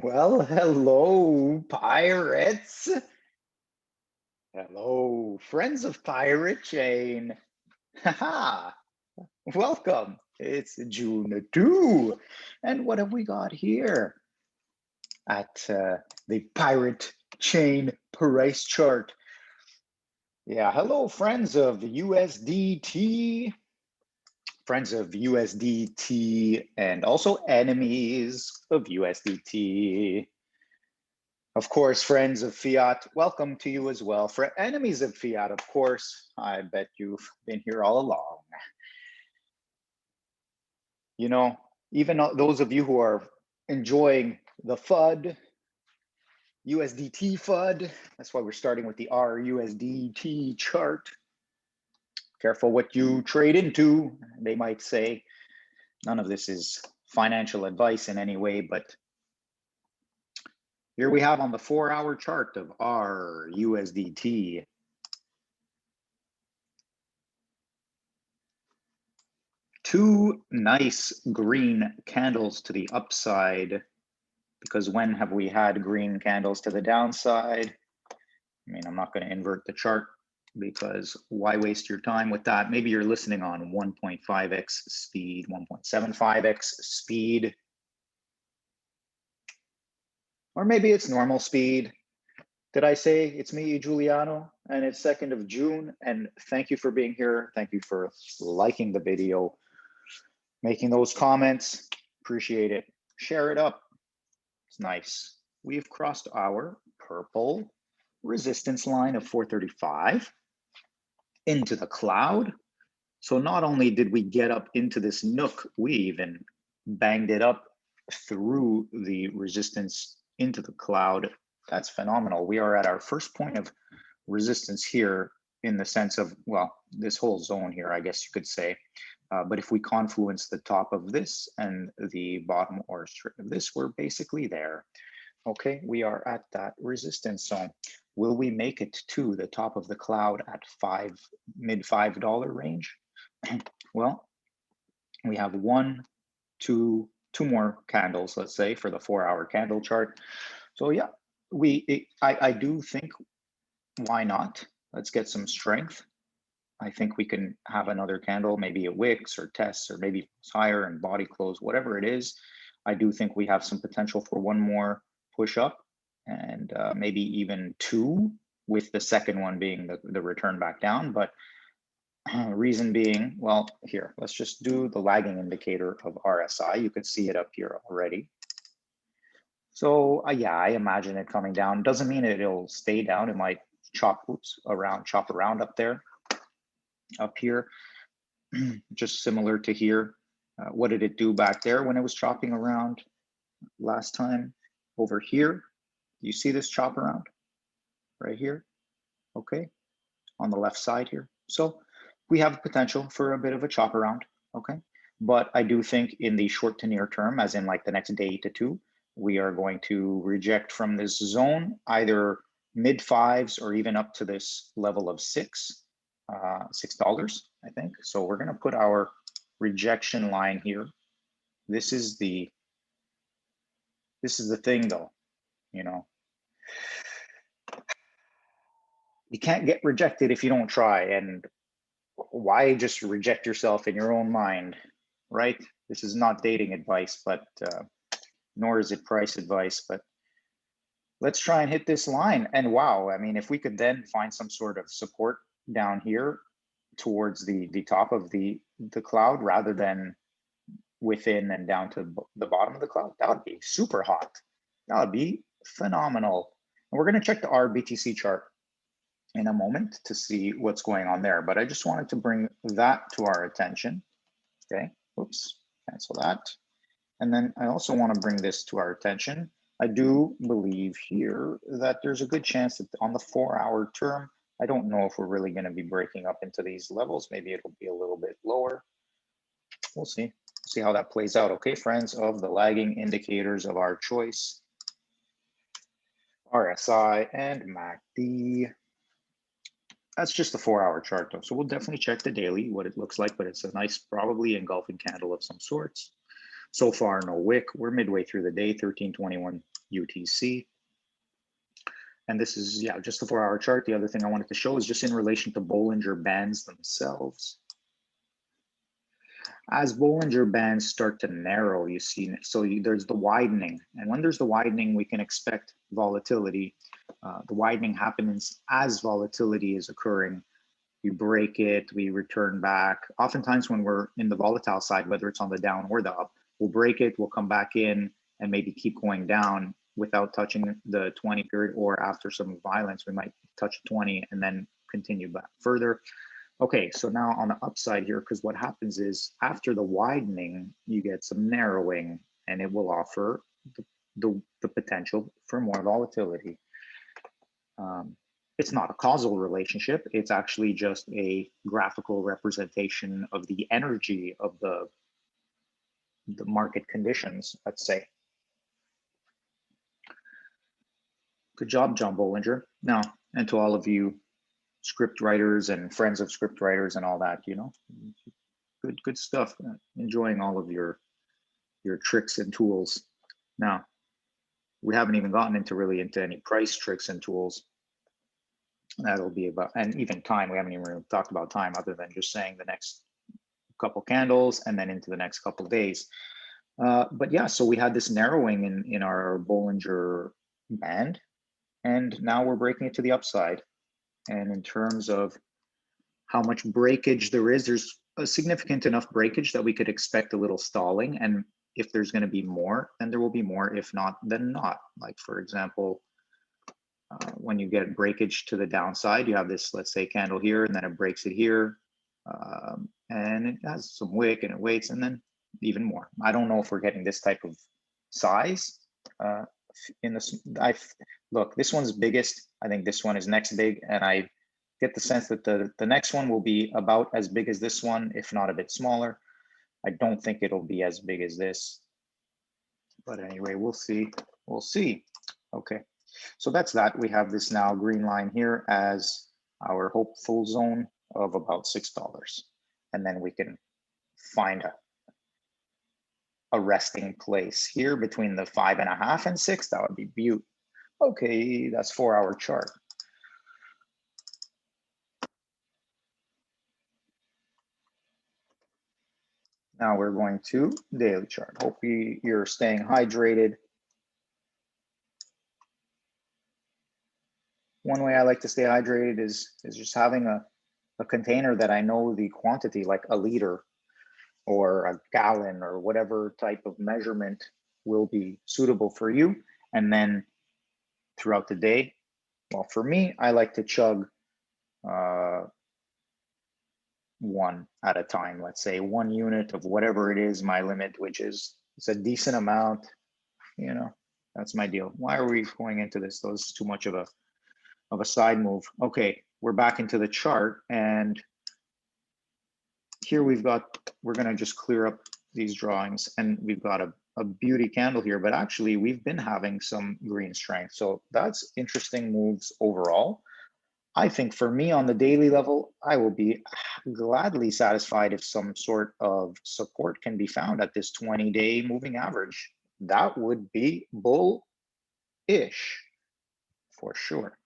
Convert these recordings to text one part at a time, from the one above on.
Well, hello, pirates. Hello, friends of Pirate Chain. Haha, welcome. It's June 2. And what have we got here at the Pirate Chain price chart? Yeah, hello, friends of USDT, friends of USDT, and also enemies of USDT. Of course, friends of fiat, welcome to you as well. For enemies of fiat, of course, I bet you've been here all along. You know, even those of you who are enjoying the FUD, USDT FUD, that's why we're starting with the RUSDT chart. Careful what you trade into, they might say. None of this is financial advice in any way, but here we have on the 4-hour chart of RUSDT. Two nice green candles to the upside, because when have we had green candles to the downside? I mean, I'm not going to invert the chart because why waste your time with that? Maybe you're listening on 1.5x speed, 1.75x speed, or maybe it's normal speed. Did I say it's me, Giuliano, and it's 2nd of June? And thank you for being here. Thank you for liking the video, making those comments. Appreciate it. Share it up. It's nice. We've crossed our purple resistance line of 435 into the cloud. So not only did we get up into this nook, we even banged it up through the resistance into the cloud. That's phenomenal. We are at our first point of resistance here in the sense of, well, this whole zone here, I guess you could say. But if we confluence the top of this and the bottom or straight of this, we're basically there. Okay, we are at that resistance zone. Will we make it to the top of the cloud at mid $5 range? Well, we have two more candles, let's say, for the 4-hour candle chart. So yeah, I do think, why not? Let's get some strength. I think we can have another candle, maybe a wicks or tests, or maybe it's higher and body close, whatever it is. I do think we have some potential for one more push up, and maybe even two, with the second one being the return back down. But reason being, well, here, let's just do the lagging indicator of RSI. You could see it up here already. So yeah, I imagine it coming down. Doesn't mean it'll stay down. It might chop around up there. Up here, just similar to here. What did it do back there when it was chopping around last time? Over here, you see this chop around right here, okay, on the left side here. So we have potential for a bit of a chop around, okay? But I do think in the short to near term, as in like the next day to two, we are going to reject from this zone, either mid fives or even up to this level of $6, I think. So we're going to put our rejection line here. This is the thing though, you know, you can't get rejected if you don't try. And why just reject yourself in your own mind, right? This is not dating advice, but nor is it price advice, but let's try and hit this line. And wow, I mean, if we could then find some sort of support down here towards the top of the cloud rather than within and down to the bottom of the cloud, that would be super hot. That would be phenomenal. And we're going to check the RBTC chart in a moment to see what's going on there. But I just wanted to bring that to our attention. Okay, oops, cancel that. And then I also want to bring this to our attention. I do believe here that there's a good chance that on the 4-hour term, I don't know if we're really going to be breaking up into these levels. Maybe it'll be a little bit lower. We'll see. See how that plays out. Okay, friends of the lagging indicators of our choice, Rsi and Macd. That's just the 4-hour chart though. So we'll definitely check the daily, what it looks like, but it's a nice, probably engulfing candle of some sorts. So far, no wick. We're midway through the day, 1321 UTC. And this is, yeah, just the 4-hour chart. The other thing I wanted to show is just in relation to Bollinger Bands themselves. As Bollinger Bands start to narrow, you see, so there's the widening. And when there's the widening, we can expect volatility. The widening happens as volatility is occurring. We break it, we return back. Oftentimes when we're in the volatile side, whether it's on the down or the up, we'll break it, we'll come back in and maybe keep going down without touching the 20 period, or after some violence, we might touch 20 and then continue back further. Okay, so now on the upside here, because what happens is after the widening, you get some narrowing and it will offer the potential for more volatility. It's not a causal relationship. It's actually just a graphical representation of the energy of the market conditions, let's say. Good job, John Bollinger. Now, and to all of you script writers and friends of script writers and all that, you know, good stuff. Enjoying all of your tricks and tools. Now, we haven't even gotten into any price tricks and tools. That'll be about, and even time, we haven't even really talked about time other than just saying the next couple candles and then into the next couple days. But yeah, so we had this narrowing in our Bollinger Band, and now we're breaking it to the upside. And in terms of how much breakage there is, there's a significant enough breakage that we could expect a little stalling. And if there's going to be more, then there will be more. If not, then not. Like, for example, when you get breakage to the downside, you have this, let's say, candle here, and then it breaks it here. And it has some wick and it waits, and then even more. I don't know if we're getting this type of size. In this, look, this one's biggest. I think this one is next big, and I get the sense that the next one will be about as big as this one, if not a bit smaller. I don't think it'll be as big as this, but anyway, we'll see. We'll see. Okay, so that's that. We have this now green line here as our hopeful zone of about $6, and then we can find a resting place here between the 5.5 and 6. That would be beaut. Okay, that's 4-hour chart. Now we're going to daily chart. Hope you're staying hydrated. One way I like to stay hydrated is just having a container that I know the quantity, like a liter or a gallon or whatever type of measurement will be suitable for you. And then throughout the day, well, for me, I like to chug one at a time. Let's say 1 unit of whatever it is, my limit, which is, it's a decent amount, you know, that's my deal. Why are we going into this? This is too much of a side move. Okay, we're back into the chart, and here we're gonna just clear up these drawings, and we've got a beauty candle here, but actually we've been having some green strength. So that's interesting moves overall. I think for me on the daily level, I will be gladly satisfied if some sort of support can be found at this 20-day moving average. That would be bullish for sure.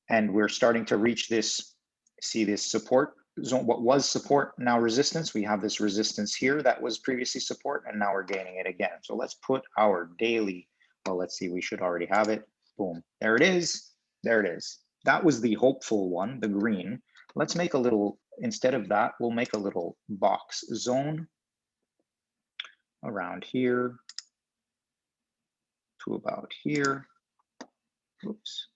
And we're starting to reach this, see this support zone, what was support, now resistance. We have this resistance here that was previously support, and now we're gaining it again. So let's put our daily, well, let's see, we should already have it. Boom, there it is, there it is. That was the hopeful one, the green. Let's make a little, instead of that, we'll make a little box zone around here to about here. Oops.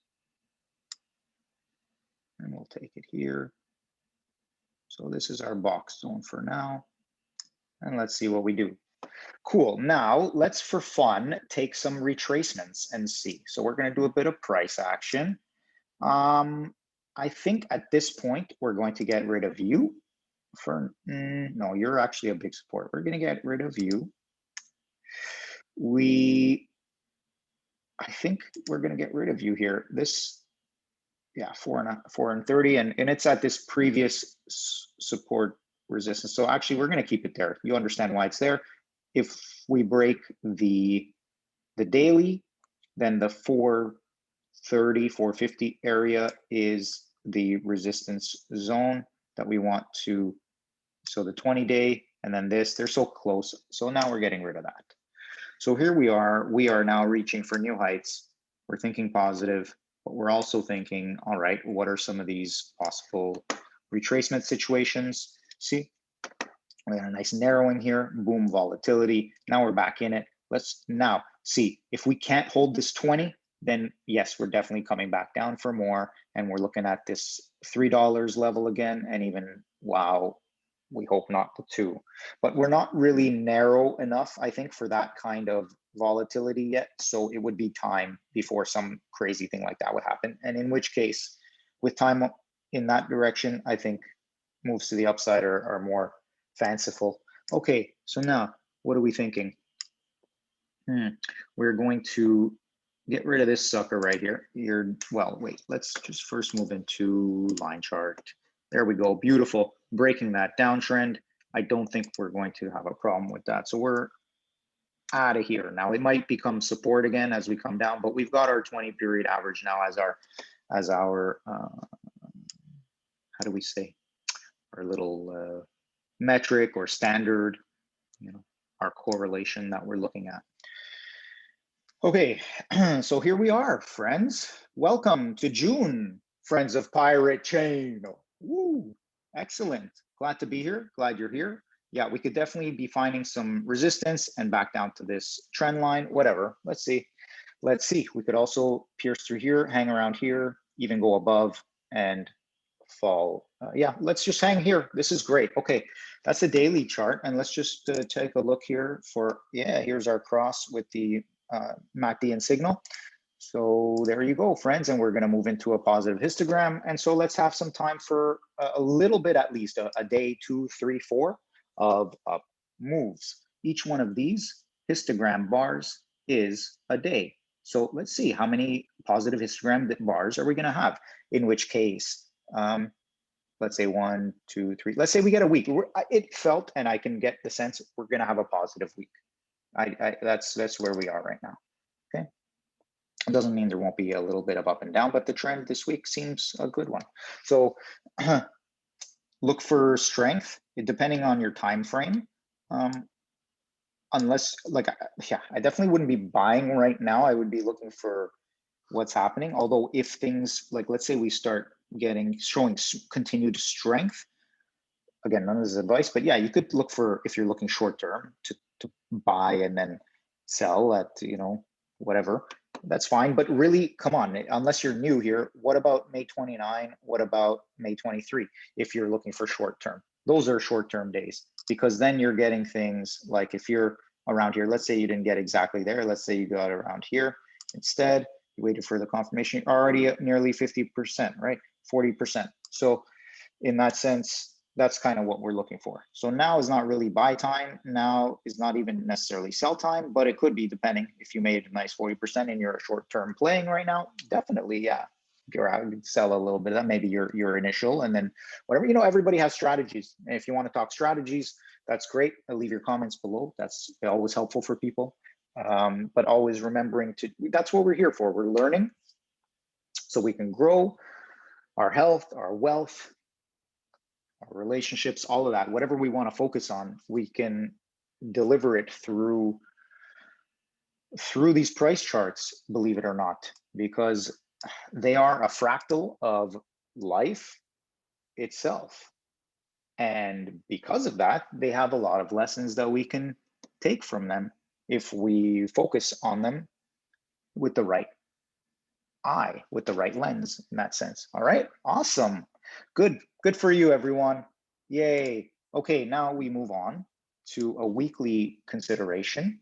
And we'll take it here. So this is our box zone for now. And let's see what we do. Cool. Now let's, for fun, take some retracements and see. So we're going to do a bit of price action. I think at this point, we're going to get rid of you for, no, you're actually a big support. We're going to get rid of you. I think we're going to get rid of you here. This, yeah, 4 and 30, and it's at this previous support resistance. So actually, we're going to keep it there. You understand why it's there. if we break the daily, then the 430, 450 area is the resistance zone that we want to, so the 20-day, and then this, they're so close. So now we're getting rid of that. So here we are now reaching for new heights. We're thinking positive, but we're also thinking, all right, what are some of these possible retracement situations? See, we got a nice narrowing here, boom, volatility. Now we're back in it. Let's now see if we can't hold this 20, then yes, we're definitely coming back down for more. And we're looking at this $3 level again, and even, wow, we hope not the 2. But we're not really narrow enough, I think, for that kind of volatility yet. So it would be time before some crazy thing like that would happen. And in which case, with time in that direction, I think moves to the upside are more fanciful. Okay, so now what are we thinking? We're going to get rid of this sucker right here. Well, wait, let's just first move into line chart. There we go, beautiful, breaking that downtrend. I don't think we're going to have a problem with that. So we're out of here. Now it might become support again as we come down, but we've got our 20 period average now as our how do we say, our little metric or standard, our correlation that we're looking at. Okay, so here we are, friends. Welcome to June, friends of Pirate Chain. Woo, excellent. Glad to be here. Glad you're here. Yeah, we could definitely be finding some resistance and back down to this trend line, whatever. Let's see. Let's see. We could also pierce through here, hang around here, even go above and fall. Yeah, let's just hang here. This is great. Okay, that's the daily chart. And let's just take a look here for, yeah, here's our cross with the Macd signal. So there you go, friends. And we're going to move into a positive histogram. And so let's have some time for a little bit, at least a day, 2, 3, 4 of up moves. Each one of these histogram bars is a day. So let's see how many positive histogram bars are we going to have, in which case, let's say 1, 2, 3, let's say we get a week. It felt, and I can get the sense we're going to have a positive week. That's where we are right now. Okay, it doesn't mean there won't be a little bit of up and down, but the trend this week seems a good one. So look for strength depending on your time frame. Unless, like, yeah, I definitely wouldn't be buying right now. I would be looking for what's happening. Although if things, like, let's say we start showing continued strength, again, none of this is advice, but yeah, you could look for, if you're looking short term, to buy and then sell at, whatever, that's fine. But really, come on, unless you're new here, what about May 29? What about May 23? If you're looking for short term, those are short term days, because then you're getting things like, if you're around here, let's say you didn't get exactly there, let's say you got around here instead, you waited for the confirmation, you're already at nearly 50%, right? 40%. So in that sense, that's kind of what we're looking for. So now is not really buy time. Now is not even necessarily sell time, but it could be, depending. If you made a nice 40% and you're a short-term playing right now, definitely, yeah, you're out, sell a little bit of that, maybe your initial, and then whatever, everybody has strategies. And if you want to talk strategies, that's great. Leave your comments below. That's always helpful for people. But always remembering that's what we're here for. We're learning so we can grow our health, our wealth, our relationships, all of that, whatever we want to focus on, we can deliver it through these price charts, believe it or not, because they are a fractal of life itself. And because of that, they have a lot of lessons that we can take from them if we focus on them with the right eye, with the right lens, in that sense. All right, awesome. Good for you, everyone. Yay. Okay, now we move on to a weekly consideration.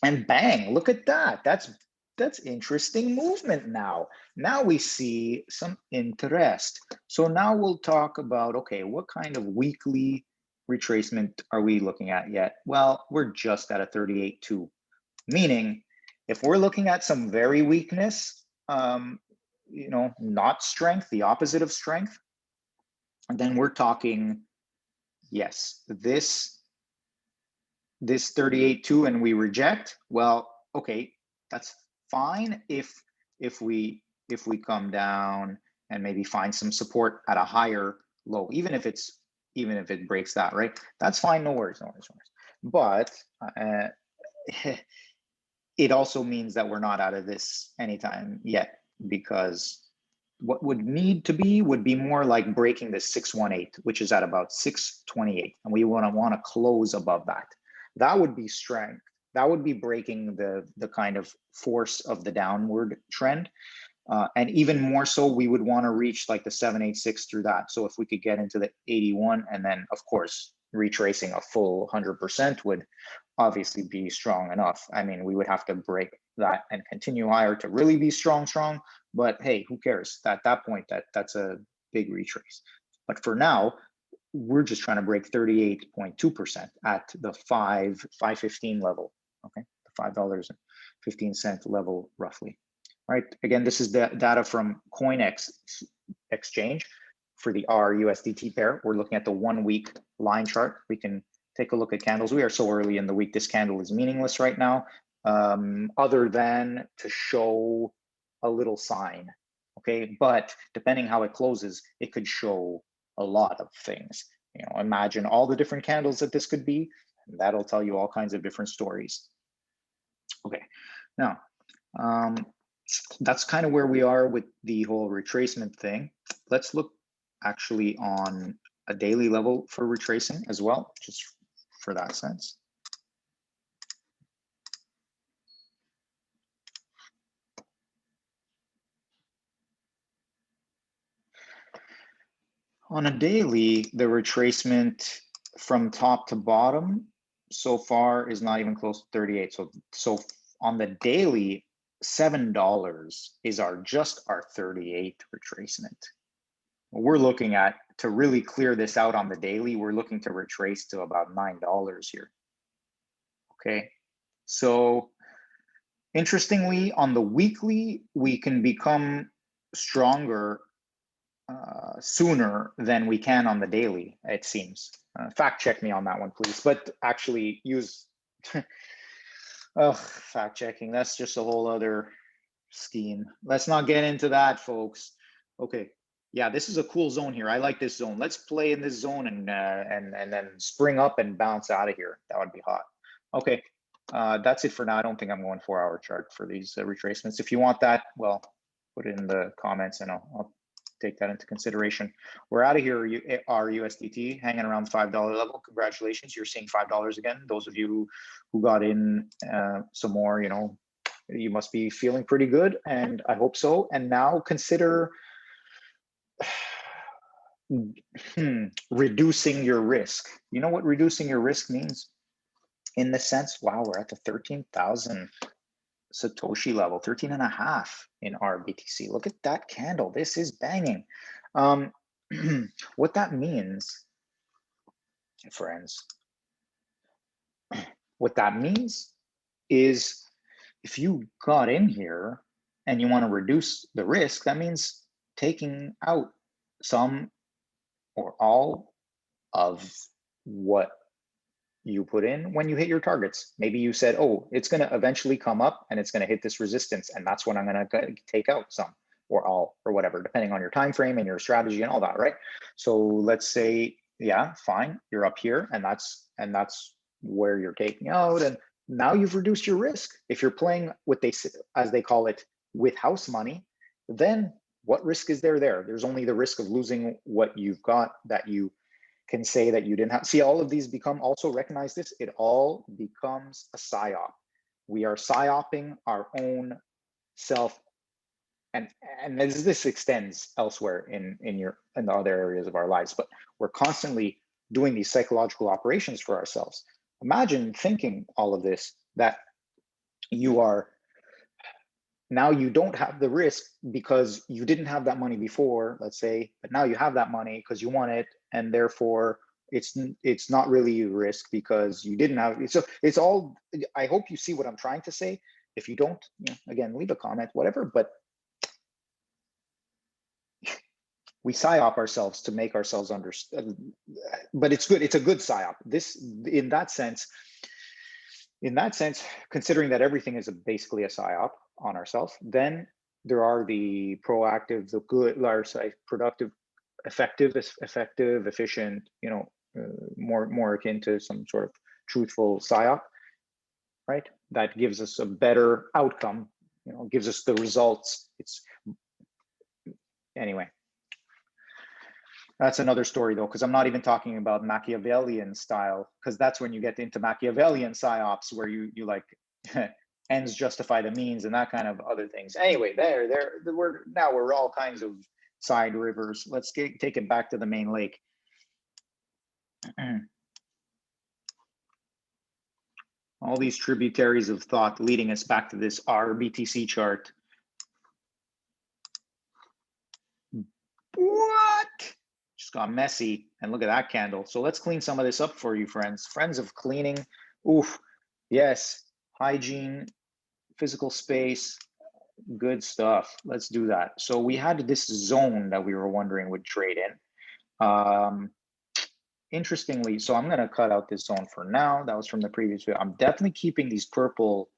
And bang, look at that. That's interesting movement now. Now we see some interest. So now we'll talk about, okay, what kind of weekly retracement are we looking at yet? Well, we're just at a 38.2, meaning if we're looking at some very weakness, not strength, the opposite of strength, and then we're talking, yes, this this 38.2 and we reject, well, okay, that's fine if we come down and maybe find some support at a higher low, even if it breaks that, right? That's fine, no worries, no worries, no worries. But it also means that we're not out of this anytime yet, because what would need to be would be more like breaking the 618, which is at about 628, and we want to close above that. That would be strength. That would be breaking the kind of force of the downward trend. And even more so, we would want to reach like the 786 through that. So if we could get into the 81, and then of course retracing a full 100% would obviously be strong enough. I mean, we would have to break that and continue higher to really be strong. But hey, who cares? At that point, that's a big retrace. But for now, we're just trying to break 38.2% at the 5.15 level. Okay, the $5.15 level roughly. All right, again, this is the data from CoinEx exchange for the ARRR-USDT pair. We're looking at the 1 week line chart. We can take a look at candles. We are so early in the week, this candle is meaningless right now, other than to show a little sign, okay? But depending how it closes, it could show a lot of things. You know, imagine all the different candles that this could be, and that'll tell you all kinds of different stories. Okay, now, that's kind of where we are with the whole retracement thing. Let's look actually on a daily level for retracing as well, just for that sense. On a daily, the retracement from top to bottom so far is not even close to 38. So on the daily, $7 is just our 38 retracement. We're looking at, to really clear this out on the daily, we're looking to retrace to about $9 here. Okay, so interestingly, on the weekly, we can become stronger sooner than we can on the daily, it seems. Fact check me on that one, please. But actually use, fact checking, that's just a whole other scheme. Let's not get into that, folks. Okay, yeah, this is a cool zone here. I like this zone. Let's play in this zone and then spring up and bounce out of here. That would be hot. Okay, that's it for now. I don't think I'm going 4-hour chart for these retracements. If you want that, well, put it in the comments and I'll take that into consideration. We're out of here. Our USDT hanging around the $5 level. Congratulations, you're seeing $5 again. Those of you who got in some more, you know, you must be feeling pretty good, and I hope so. And now consider reducing your risk. You know what reducing your risk means? In the sense, wow, we're at the 13,000 Satoshi level, 13.5 in our BTC. Look at that candle. This is banging. What that means, friends, what that means is if you got in here and you want to reduce the risk, that means taking out some or all of what you put in when you hit your targets. Maybe you said, oh, it's going to eventually come up and it's going to hit this resistance, and that's when I'm going to take out some or all or whatever, depending on your time frame and your strategy and all that, right? So let's say, yeah, fine, you're up here, and that's where you're taking out, and now you've reduced your risk. If you're playing with, as they call it, with house money, then what risk is there? There's only the risk of losing what you've got that you can say that you didn't have. See, all of these become, also recognize this, it all becomes a psyop. We are psyoping our own self, and this extends elsewhere in the other areas of our lives, but we're constantly doing these psychological operations for ourselves. Imagine thinking all of this, that you are, now you don't have the risk because you didn't have that money before, let's say, but now you have that money because you want it, and therefore it's not really a risk because you didn't have it. So it's all, I hope you see what I'm trying to say. If you don't, you know, again, leave a comment, whatever, but we psyop ourselves to make ourselves understand, but it's good. It's a good psyop. This, in that sense, in that sense, considering that everything is basically a psyop on ourselves, then there are the proactive, the good, large size, productive, effective, efficient, you know, more akin to some sort of truthful psyop, right? That gives us a better outcome, you know, gives us the results. It's anyway. That's another story though, because I'm not even talking about Machiavellian style, because that's when you get into Machiavellian psyops where you like ends justify the means and that kind of other things. Anyway, we're all kinds of side rivers. Let's take it back to the main lake. All these tributaries of thought leading us back to this RBTC chart. What? Just got messy, and look at that candle. So let's clean some of this up for you, friends. Friends of cleaning. Oof. Yes. Hygiene, physical space, good stuff. Let's do that. So we had this zone that we were wondering would trade in. Interestingly, so I'm going to cut out this zone for now. That was from the previous video. I'm definitely keeping these purple,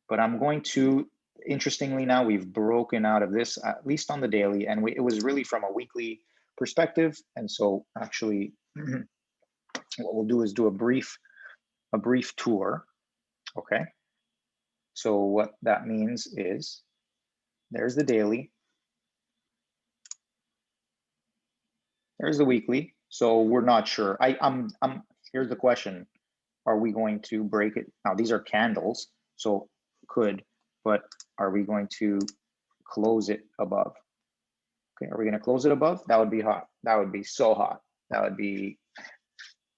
but I'm going to, interestingly, now we've broken out of this, at least on the daily, and it was really from a weekly perspective. And so actually what we'll do is do a brief tour. Okay. So what that means is there's the daily. There's the weekly. So we're not sure. Here's the question. Are we going to break it? Now these are candles, so could, but are we going to close it above? Okay, are we going to close it above? That would be hot. That would be so hot. That would be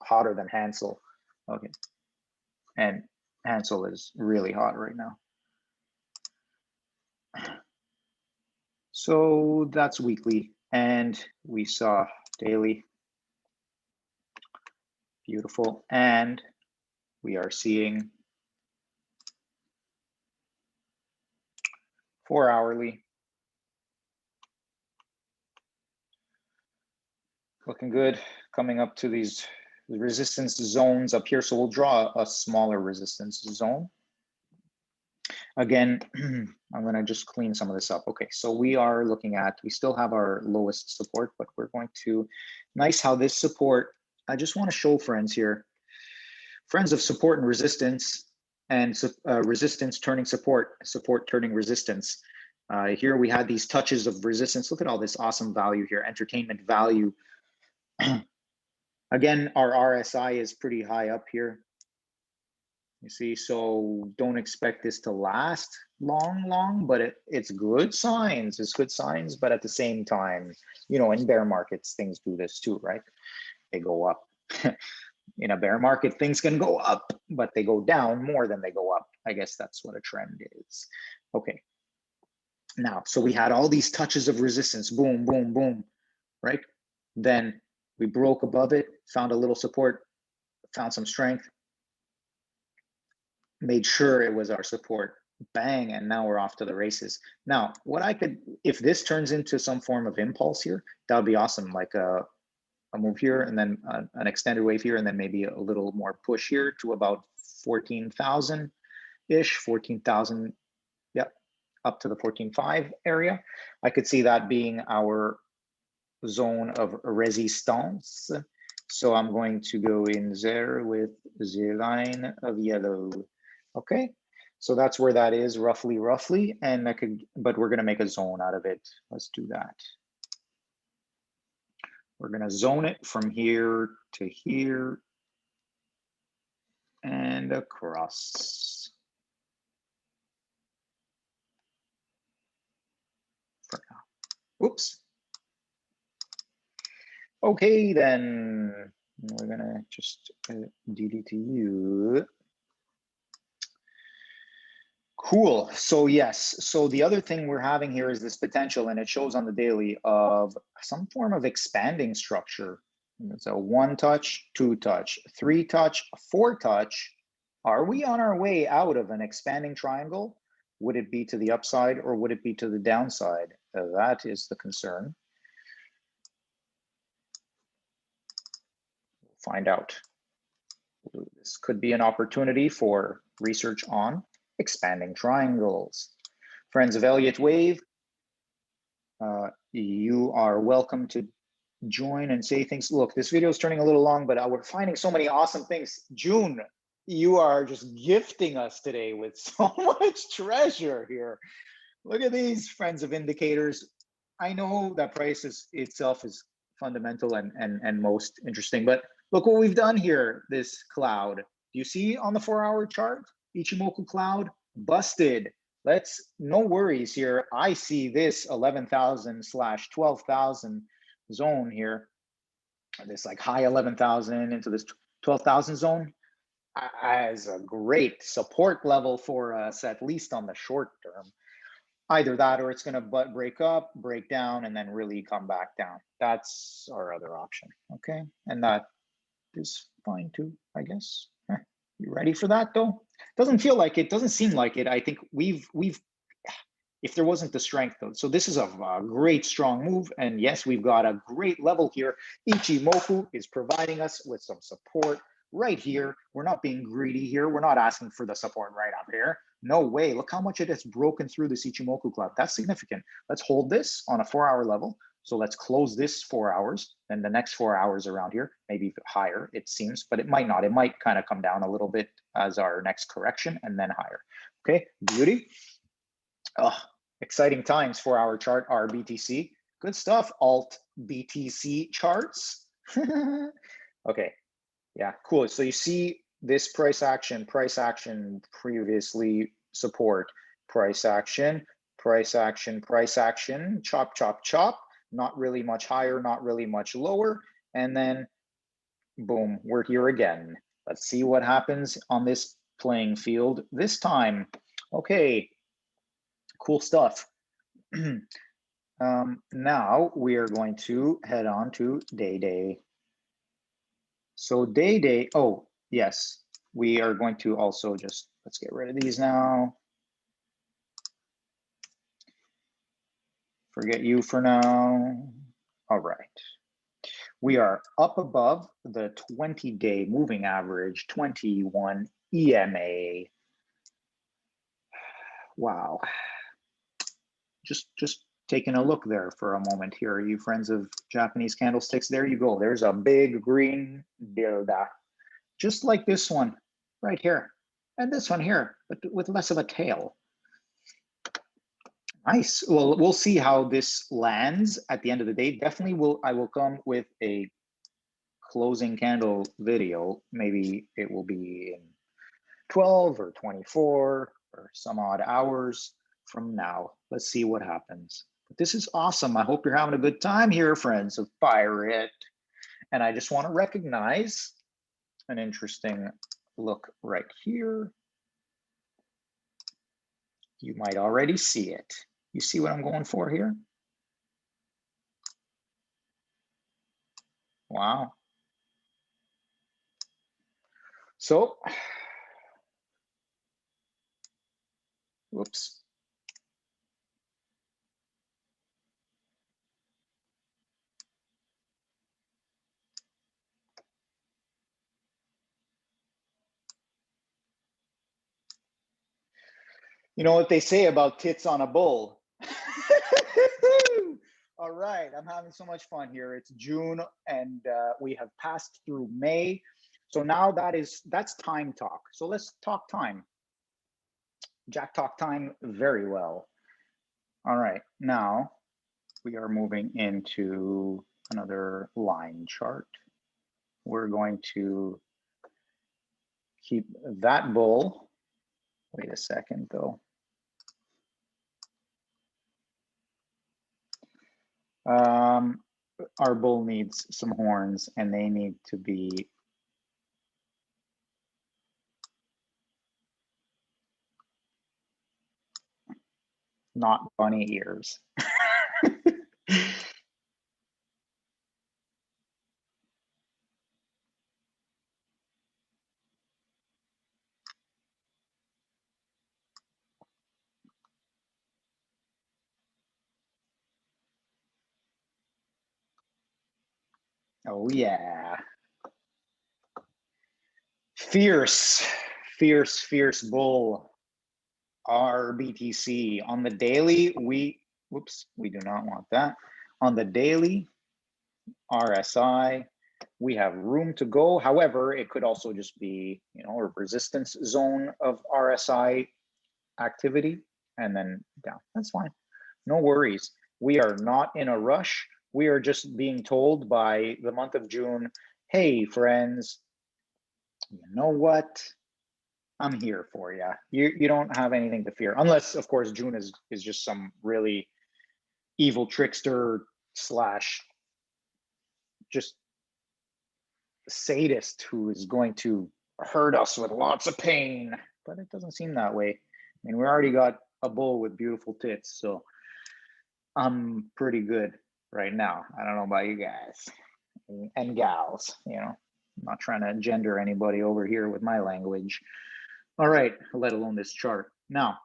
hotter than Hansel. Okay. And Hansel is really hot right now. So that's weekly, and we saw daily. Beautiful. And we are seeing 4 hourly. Looking good. Coming up to these resistance zones up here. So we'll draw a smaller resistance zone. Again, I'm going to just clean some of this up. Okay, so we are looking at, we still have our lowest support, but we're going to, nice how this support, I just want to show friends here, friends of support and resistance, and resistance turning support, support turning resistance. Here we had these touches of resistance. Look at all this awesome value here, entertainment value. Again, our RSI is pretty high up here. You see, so don't expect this to last long, but it's good signs. It's good signs, but at the same time, you know, in bear markets, things do this too, right? They go up. In a bear market, things can go up, but they go down more than they go up. I guess that's what a trend is. Okay. Now, so we had all these touches of resistance, boom, boom, boom, right? Then we broke above it, found a little support, found some strength, made sure it was our support, bang, and now we're off to the races. Now, what I could, if this turns into some form of impulse here, that would be awesome, like a move here and then an extended wave here, and then maybe a little more push here to about 14,000-ish, 14,000, yeah, up to the 14.5 area. I could see that being our zone of resistance. So I'm going to go in there with the line of yellow. Okay, so that's where that is roughly, and I could, but we're gonna make a zone out of it. Let's do that. We're gonna zone it from here to here and across. For now. Oops. Okay, then we're gonna just delete you. Cool. So yes, so the other thing we're having here is this potential, and it shows on the daily, of some form of expanding structure. So 1 touch, 2 touch, 3 touch, 4 touch. Are we on our way out of an expanding triangle? Would it be to the upside or would it be to the downside? That is the concern. Find out. This could be an opportunity for research on expanding triangles. Friends of Elliott Wave, you are welcome to join and say things. Look, this video is turning a little long, but we're finding so many awesome things. June, you are just gifting us today with so much treasure here. Look at these, friends of indicators. I know that price itself is fundamental and most interesting, but look what we've done here, this cloud. Do you see on the 4-hour chart, Ichimoku cloud busted? No worries here. I see this 11,000/12,000 zone here, this like high 11,000 into this 12,000 zone as a great support level for us, at least on the short term. Either that or it's going to break up, break down, and then really come back down. That's our other option. Okay. And that is fine too, I guess. You ready for that though? Doesn't feel like it, doesn't seem like it. I think we've if there wasn't the strength though. So this is a great strong move. And yes, we've got a great level here. Ichimoku is providing us with some support right here. We're not being greedy here. We're not asking for the support right up here. No way. Look how much it has broken through this Ichimoku cloud. That's significant. Let's hold this on a 4-hour level. So let's close this 4 hours, then the next 4 hours around here, maybe higher, it seems, but it might not. It might kind of come down a little bit as our next correction and then higher. Okay, beauty. Oh, exciting times. 4-hour chart, our BTC. Good stuff, alt BTC charts. Okay, yeah, cool. So you see this price action, previously support, price action, chop, chop, chop. Not really much higher, not really much lower. And then boom, we're here again. Let's see what happens on this playing field this time. Okay, cool stuff. Now we are going to head on to day. So day, oh, yes, we are going to also just, let's get rid of these now. Forget you for now. All right. We are up above the 20-day moving average, 21 EMA. Wow. Just taking a look there for a moment here. You friends of Japanese candlesticks, there you go. There's a big green dilda, just like this one right here. And this one here, but with less of a tail. Nice. Well, we'll see how this lands at the end of the day. Definitely I will come with a closing candle video. Maybe it will be in 12 or 24 or some odd hours from now. Let's see what happens. But this is awesome. I hope you're having a good time here, friends of Pirate. And I just want to recognize an interesting look right here. You might already see it. You see what I'm going for here? Wow. So, whoops. You know what they say about tits on a bull? All right, I'm having so much fun here. It's June and we have passed through May. So now that's time talk. So let's talk time. Jack talk time very well. All right, now we are moving into another line chart. We're going to keep that bull. Wait a second though. Our bull needs some horns and they need to be not bunny ears. Oh yeah. Fierce, fierce, fierce bull. Our BTC on the daily, we do not want that. On the daily, RSI, we have room to go. However, it could also just be, you know, a resistance zone of RSI activity and then down. That's fine. No worries. We are not in a rush. We are just being told by the month of June, hey, friends, you know what? I'm here for you. You don't have anything to fear, unless, of course, June is just some really evil trickster slash just sadist who is going to hurt us with lots of pain. But it doesn't seem that way. I mean, we already got a bull with beautiful tits, so I'm pretty good right now. I don't know about you guys and gals, you know. I'm not trying to gender anybody over here with my language. All right, let alone this chart. Now,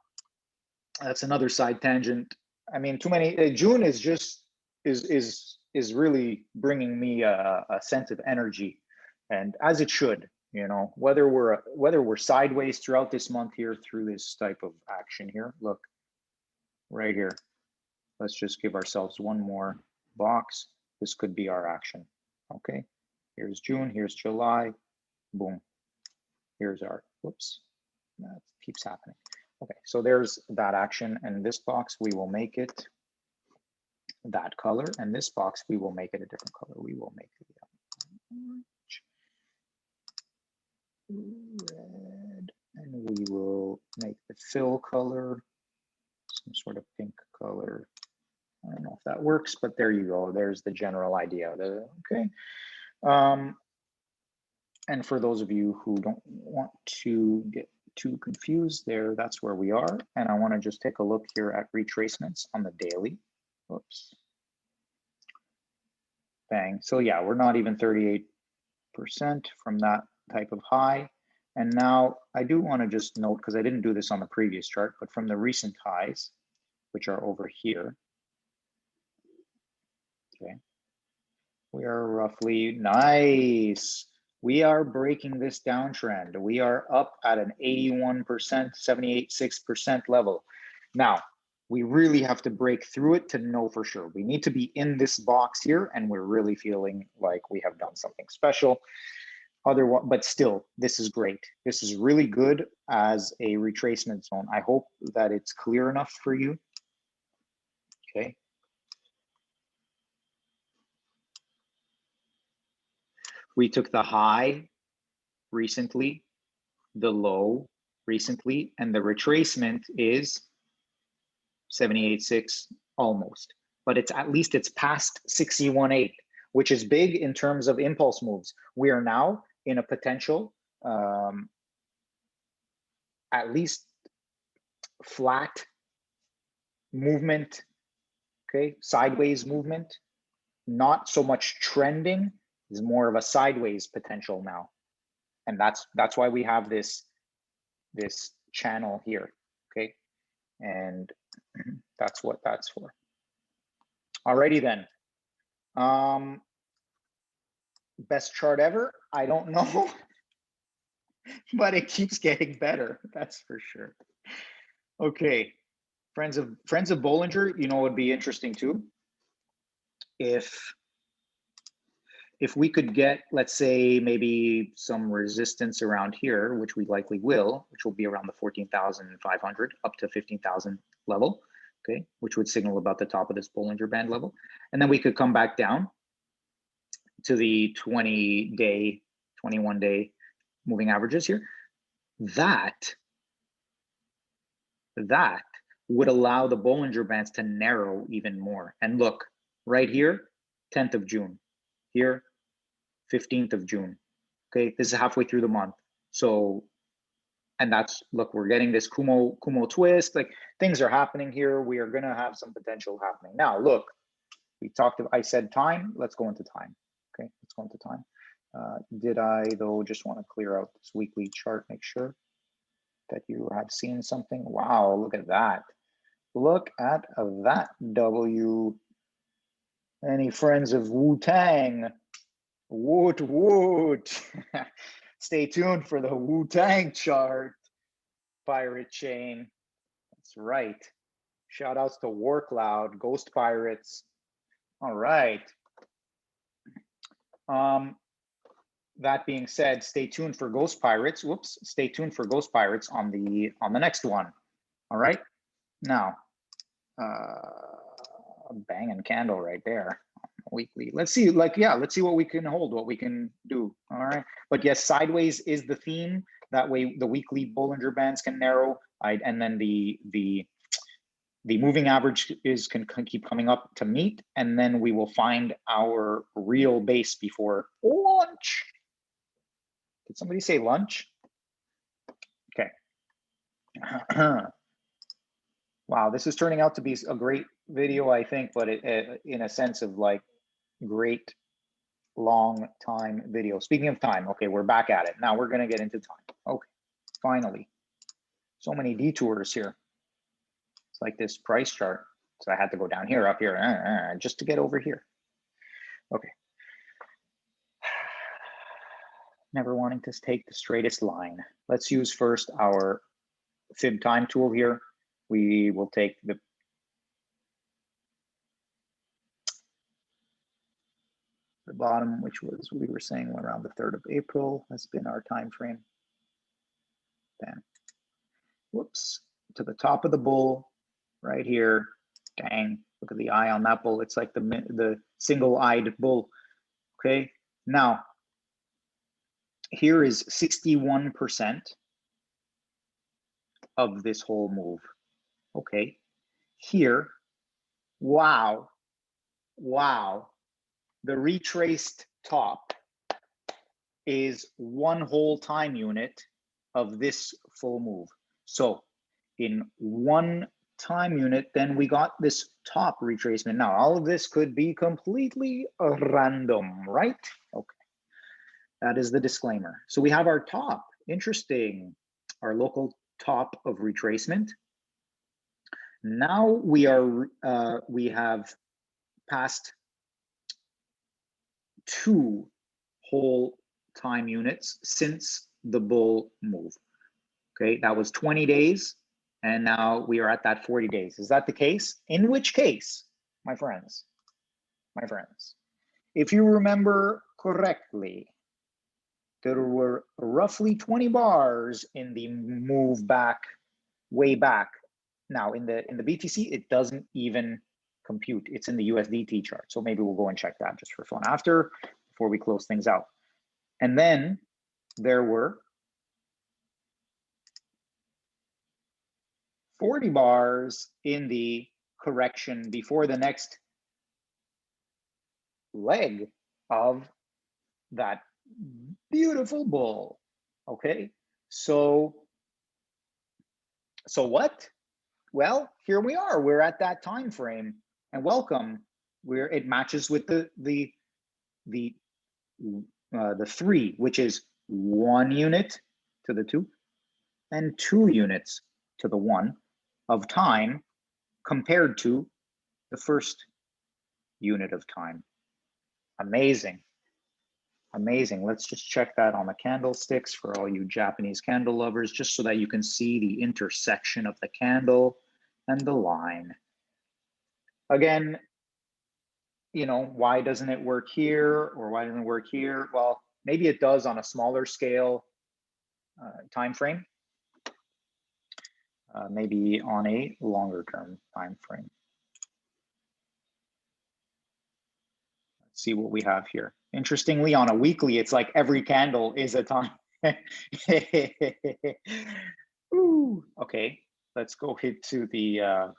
that's another side tangent. I mean, too many. June is just is really bringing me a sense of energy, and as it should. You know, whether we're sideways throughout this month here through this type of action here. Look, right here. Let's just give ourselves one more box. This could be our action. Okay, here's June. Here's July. Boom. Here's our. Whoops. That keeps happening. Okay, so there's that action, and this box we will make it that color, and this box we will make it a different color. We will make it red, and we will make the fill color some sort of pink color. I don't know if that works, but there you go. There's the general idea. Okay. And for those of you who don't want to get too confused there, that's where we are. And I want to just take a look here at retracements on the daily. Whoops. Bang. So yeah, we're not even 38% from that type of high. And now I do want to just note, because I didn't do this on the previous chart, but from the recent highs, which are over here, okay, we are roughly nice. We are breaking this downtrend. We are up at an 81%, 78.6% level. Now, we really have to break through it to know for sure. We need to be in this box here, and we're really feeling like we have done something special. Otherwise, but still, this is great. This is really good as a retracement zone. I hope that it's clear enough for you. Okay. We took the high recently, the low recently, and the retracement is 78.6 almost, but it's at least it's past 61.8, which is big in terms of impulse moves. We are now in a potential at least flat movement, okay, sideways movement, not so much trending, is more of a sideways potential now. And that's why we have this channel here, okay? And that's what that's for. Alrighty then. Best chart ever? I don't know, but it keeps getting better, that's for sure. Okay, friends of Bollinger, you know, would be interesting too. If we could get, let's say, maybe some resistance around here, which we likely will, which will be around the 14,500 up to 15,000 level, okay, which would signal about the top of this Bollinger Band level. And then we could come back down to the 20-day, 21-day moving averages here. That would allow the Bollinger Bands to narrow even more. And look, right here, 10th of June. Here, 15th of June. Okay, this is halfway through the month. So, and that's, look, we're getting this Kumo twist, like things are happening here. We are gonna have some potential happening. Now, look, we talked, I said time, let's go into time. Okay, let's go into time. Did I though just wanna clear out this weekly chart, make sure that you have seen something? Wow, look at that. Look at that W. Any friends of Wu-Tang? Woot woot. Stay tuned for the Wu-Tang chart, pirate chain. That's right. Shout outs to War Cloud, Ghost Pirates. All right. That being said, stay tuned for Ghost Pirates. Whoops, stay tuned for Ghost Pirates on the next one. All right. Now, banging candle right there. Weekly. Let's see, let's see what we can hold, what we can do. All right. But yes, sideways is the theme. That way the weekly Bollinger Bands can narrow. And then the moving average can keep coming up to meet, and then we will find our real base before lunch. Did somebody say lunch? Okay. Wow, this is turning out to be a great video, I think, but in a sense of like great long time video. Speaking of time, okay, we're back at it. Now we're gonna get into time. Okay, finally. So many detours here. It's like this price chart. So I had to go down here, up here, just to get over here. Okay. Never wanting to take the straightest line. Let's use first our fib time tool here. We will take the bottom, which was, we were saying around the 3rd of April has been our time frame. Then, whoops, to the top of the bull right here. Dang, look at the eye on that bull. It's like the single-eyed bull. Okay, now here is 61% of this whole move. Okay, here, wow, the retraced top is one whole time unit of this full move. So in one time unit, then we got this top retracement. Now, all of this could be completely random, right? Okay, that is the disclaimer. So we have our top, interesting, our local top of retracement. Now we have passed 2 whole time units since the bull move. Okay, that was 20 days, and now we are at that 40 days. Is that the case? In which case, my friends, if you remember correctly, there were roughly 20 bars in the move back, way back. Now in the BTC, it doesn't even compute. It's in the USDT chart. So maybe we'll go and check that just for fun before we close things out. And then there were 40 bars in the correction before the next leg of that beautiful bull. Okay, so what? Well, here we are. We're at that time frame, and welcome. It matches with the 3, which is 1 unit to the 2 and 2 units to the 1 of time compared to the first unit of time. Amazing. Amazing. Let's just check that on the candlesticks for all you Japanese candle lovers, just so that you can see the intersection of the candle and the line. Again, you know, why doesn't it work here, or why doesn't it work here? Well, maybe it does on a smaller scale time frame, maybe on a longer term time frame. Let's see what we have here. Interestingly, on a weekly, it's like every candle is a time. Ooh, okay, let's go hit to the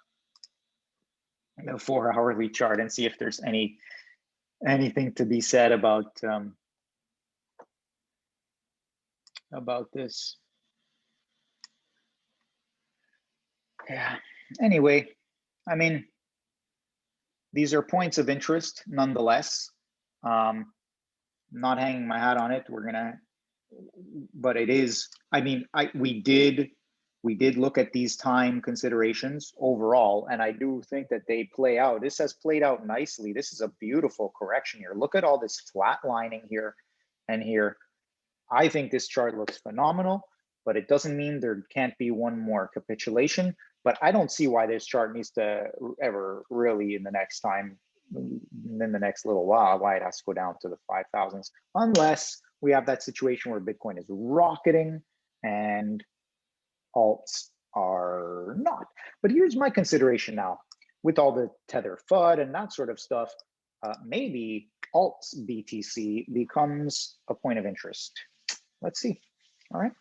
4-hourly chart and see if there's anything to be said about this. Yeah, anyway, I mean, these are points of interest nonetheless. Not hanging my hat on it. But it is, I mean, we did look at these time considerations overall, and I do think that they play out. This has played out nicely. This is a beautiful correction here. Look at all this flat lining here and here. I think this chart looks phenomenal, but it doesn't mean there can't be one more capitulation. But I don't see why this chart needs to ever really in the next little while, why it has to go down to the 5,000s, unless we have that situation where Bitcoin is rocketing and alts are not. But here's my consideration now. With all the Tether FUD and that sort of stuff, maybe alts BTC becomes a point of interest. Let's see. All right.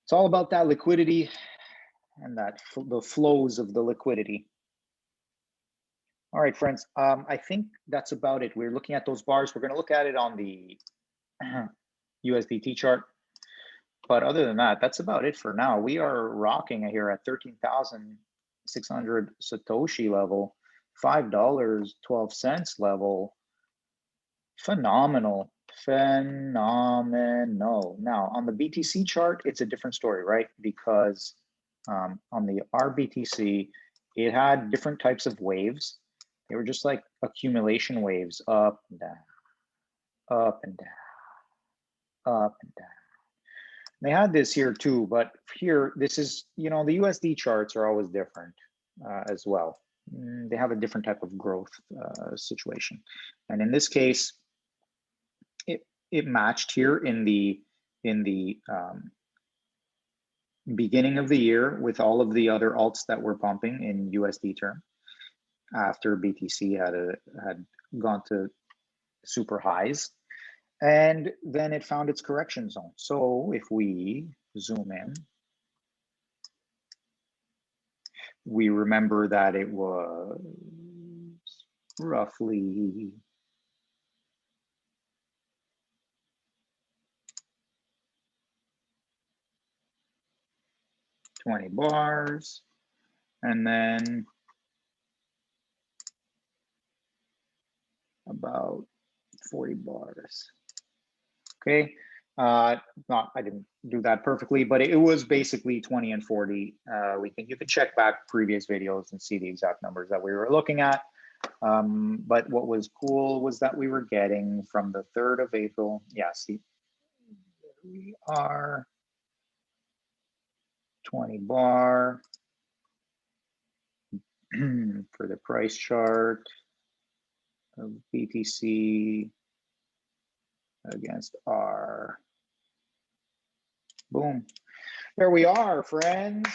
It's all about that liquidity and the flows of the liquidity. All right, friends. I think that's about it. We're looking at those bars. We're going to look at it on the USDT chart. But other than that, that's about it for now. We are rocking here at 13,600 Satoshi level, $5.12 level. Phenomenal. Phenomenal. Now, on the BTC chart, it's a different story, right? Because on the RBTC, it had different types of waves. They were just like accumulation waves, up and down, up and down, up and down. They had this here too, but here, this is, the USD charts are always different as well. They have a different type of growth situation. And in this case, it matched here in the beginning of the year with all of the other alts that were pumping in USD term after BTC had gone to super highs. And then it found its correction zone. So if we zoom in, we remember that it was roughly $20 bars, and then about 40 bars. Okay, I didn't do that perfectly, but it was basically 20 and 40. You could check back previous videos and see the exact numbers that we were looking at. But what was cool was that we were getting from the 3rd of April. Yeah, see, there we are, 20 bar for the price chart of BTC against R. Boom. There we are, friends.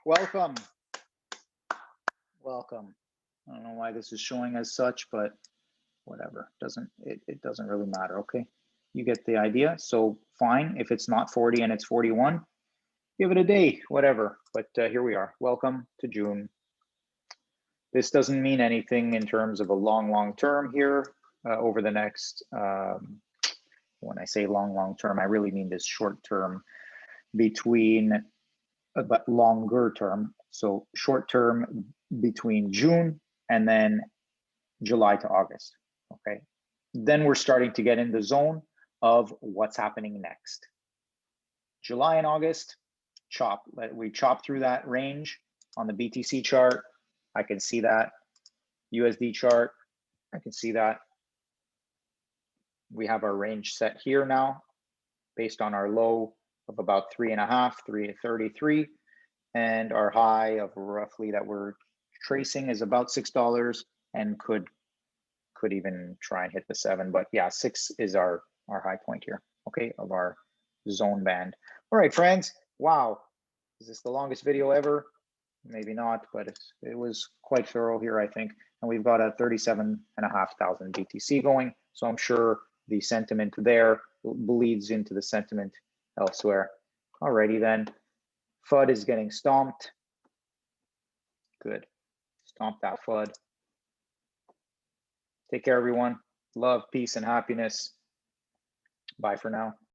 Welcome. Welcome. I don't know why this is showing as such, but whatever. It doesn't really matter, okay? You get the idea. So fine, if it's not 40 and it's 41, give it a day, whatever. But here we are. Welcome to June. This doesn't mean anything in terms of a long term here over the next, when I say long term, I really mean this short term between, but longer term. So short term between June and then July to August, okay? Then we're starting to get in the zone of what's happening next. July and August, we chop through that range on the BTC chart. I can see that. USD chart, I can see that. We have our range set here now based on our low of about 3.5, 333, and our high of roughly that we're tracing is about $6 and could even try and hit the 7, but yeah, 6 is our high point here, okay, of our zone band. All right, friends, wow, is this the longest video ever? Maybe not, but it was quite thorough here, I think. And we've got a 37,500 BTC going. So I'm sure the sentiment there bleeds into the sentiment elsewhere. Alrighty then. FUD is getting stomped. Good. Stomp that FUD. Take care, everyone. Love, peace, and happiness. Bye for now.